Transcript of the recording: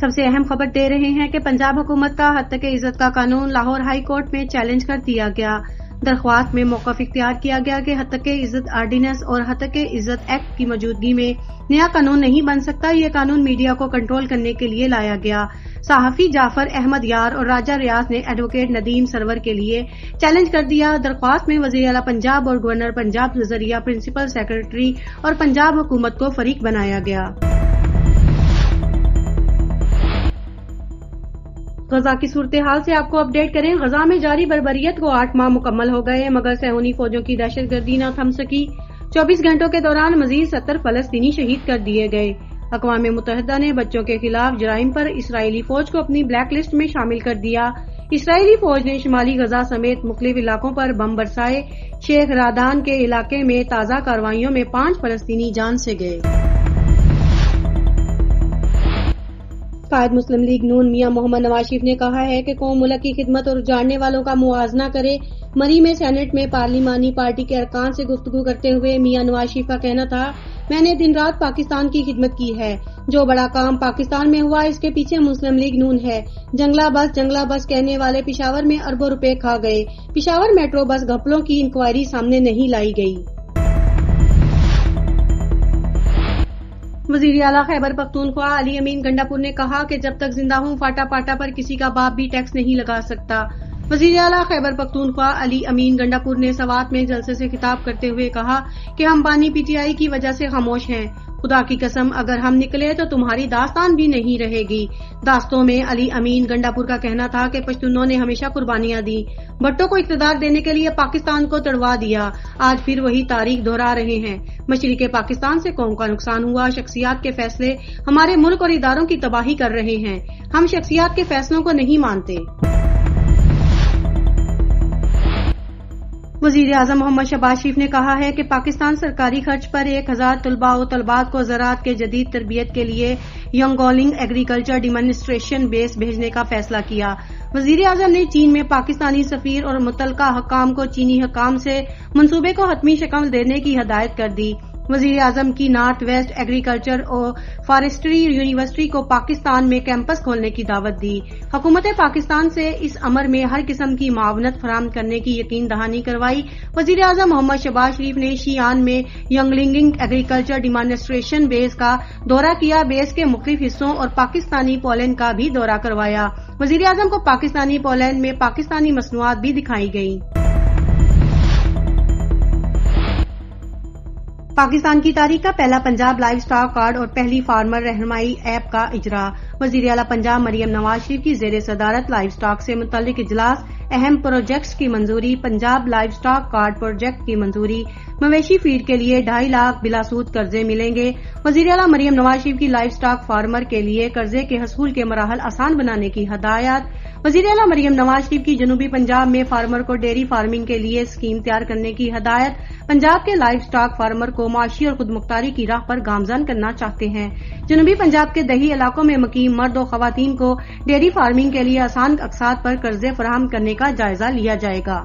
سب سے اہم خبر دے رہے ہیں کہ پنجاب حکومت کا حد عزت کا قانون لاہور ہائی کورٹ میں چیلنج کر دیا گیا۔ درخواست میں موقف اختیار کیا گیا کہ حد عزت آرڈیننس اور حد عزت ایکٹ کی موجودگی میں نیا قانون نہیں بن سکتا۔ یہ قانون میڈیا کو کنٹرول کرنے کے لیے لایا گیا۔ صحافی جعفر احمد یار اور راجہ ریاض نے ایڈوکیٹ ندیم سرور کے لیے چیلنج کر دیا۔ درخواست میں وزیر اعلیٰ پنجاب اور گورنر پنجاب کے ذریعہ پرنسپل سیکرٹری اور پنجاب حکومت کو فریق بنایا گیا۔ غزہ کی صورتحال سے آپ کو اپڈیٹ کریں۔ غزہ میں جاری بربریت کو 8 ماہ مکمل ہو گئے مگر صہیونی فوجوں کی دہشت گردی نہ تھم سکی۔ 24 گھنٹوں کے دوران مزید 70 فلسطینی شہید کر دیے گئے۔ اقوام متحدہ نے بچوں کے خلاف جرائم پر اسرائیلی فوج کو اپنی بلیک لسٹ میں شامل کر دیا۔ اسرائیلی فوج نے شمالی غزہ سمیت مختلف علاقوں پر بم برسائے۔ شیخ رادان کے علاقے میں تازہ کارروائیوں میں 5 فلسطینی جان سے گئے۔ قائد مسلم لیگ نون میاں محمد نواز شریف نے کہا ہے کہ قوم ملک کی خدمت اور اجاڑنے والوں کا موازنہ کرے۔ مری میں سینٹ میں پارلیمانی پارٹی کے ارکان سے گفتگو کرتے ہوئے میاں نواز شریف کا کہنا تھا، میں نے دن رات پاکستان کی خدمت کی ہے۔ جو بڑا کام پاکستان میں ہوا اس کے پیچھے مسلم لیگ نون ہے۔ جنگلہ بس کہنے والے پشاور میں اربوں روپے کھا گئے۔ پشاور میٹرو بس گھپلوں کی انکوائری سامنے نہیں لائی گئی۔ وزیر اعلیٰ خیبر پختونخوا علی امین گنڈاپور نے کہا کہ جب تک زندہ ہوں فاٹا پاٹا پر کسی کا باپ بھی ٹیکس نہیں لگا سکتا۔ وزیر اعلیٰ خیبر پختونخوا علی امین گنڈاپور نے سوات میں جلسے سے خطاب کرتے ہوئے کہا کہ ہم بانی پی ٹی آئی کی وجہ سے خاموش ہیں۔ خدا کی قسم اگر ہم نکلے تو تمہاری داستان بھی نہیں رہے گی۔ داستوں میں علی امین گنڈاپور کا کہنا تھا کہ پشتونوں نے ہمیشہ قربانیاں دی، بھٹو کو اقتدار دینے کے لیے پاکستان کو تڑوا دیا، آج پھر وہی تاریخ دہرا رہے ہیں۔ مشرق پاکستان سے قوم کا نقصان ہوا، شخصیات کے فیصلے ہمارے ملک اور اداروں کی تباہی کر رہے ہیں، ہم شخصیات کے فیصلوں کو نہیں مانتے۔ وزیر اعظم محمد شہباز شریف نے کہا ہے کہ پاکستان سرکاری خرچ پر 1000 طلباء و طالبات کو زراعت کے جدید تربیت کے لیے ینگولنگ ایگریکلچر ڈیمانسٹریشن بیس بھیجنے کا فیصلہ کیا۔ وزیر اعظم نے چین میں پاکستانی سفیر اور متعلقہ حکام کو چینی حکام سے منصوبے کو حتمی شکل دینے کی ہدایت کر دی۔ وزیر اعظم کی نارتھ ویسٹ ایگریکلچر اور فارسٹری یونیورسٹی کو پاکستان میں کیمپس کھولنے کی دعوت دی۔ حکومت پاکستان سے اس امر میں ہر قسم کی معاونت فراہم کرنے کی یقین دہانی کروائی۔ وزیر اعظم محمد شہباز شریف نے شیان میں ینگلنگ ایگریکلچر ڈیمانسٹریشن بیس کا دورہ کیا، بیس کے مختلف حصوں اور پاکستانی پولینڈ کا بھی دورہ کروایا۔ وزیر اعظم کو پاکستانی پولینڈ میں پاکستانی مصنوعات بھی دکھائی گئیں۔ پاکستان کی تاریخ کا پہلا پنجاب لائیو سٹاک کارڈ اور پہلی فارمر رہنمائی ایپ کا اجرا۔ وزیر اعلیٰ پنجاب مریم نواز شریف کی زیر صدارت لائیو سٹاک سے متعلق اجلاس۔ اہم پروجیکٹس کی منظوری، Punjab live stock card project کی منظوری، مویشی فیڈ کے لیے 2.5 لاکھ بلا سود قرضے ملیں گے۔ وزیر اعلیٰ مریم نواز شریف کی لائیو سٹاک فارمر کے لیے قرضے کے حصول کے مراحل آسان بنانے کی ہدایت۔ وزیر اعلیٰ مریم نواز شریف کی جنوبی پنجاب میں فارمر کو ڈیری فارمنگ کے لیے اسکیم تیار کرنے کی ہدایت۔ پنجاب کے لائیو سٹاک فارمر کو معاشی اور خود مختاری کی راہ پر گامزن کرنا چاہتے ہیں۔ جنوبی پنجاب کے دیہی علاقوں میں مقیم مرد و خواتین کو ڈیری فارمنگ کے لیے آسان اقساط پر قرضے فراہم کرنے کا جائزہ لیا جائے گا۔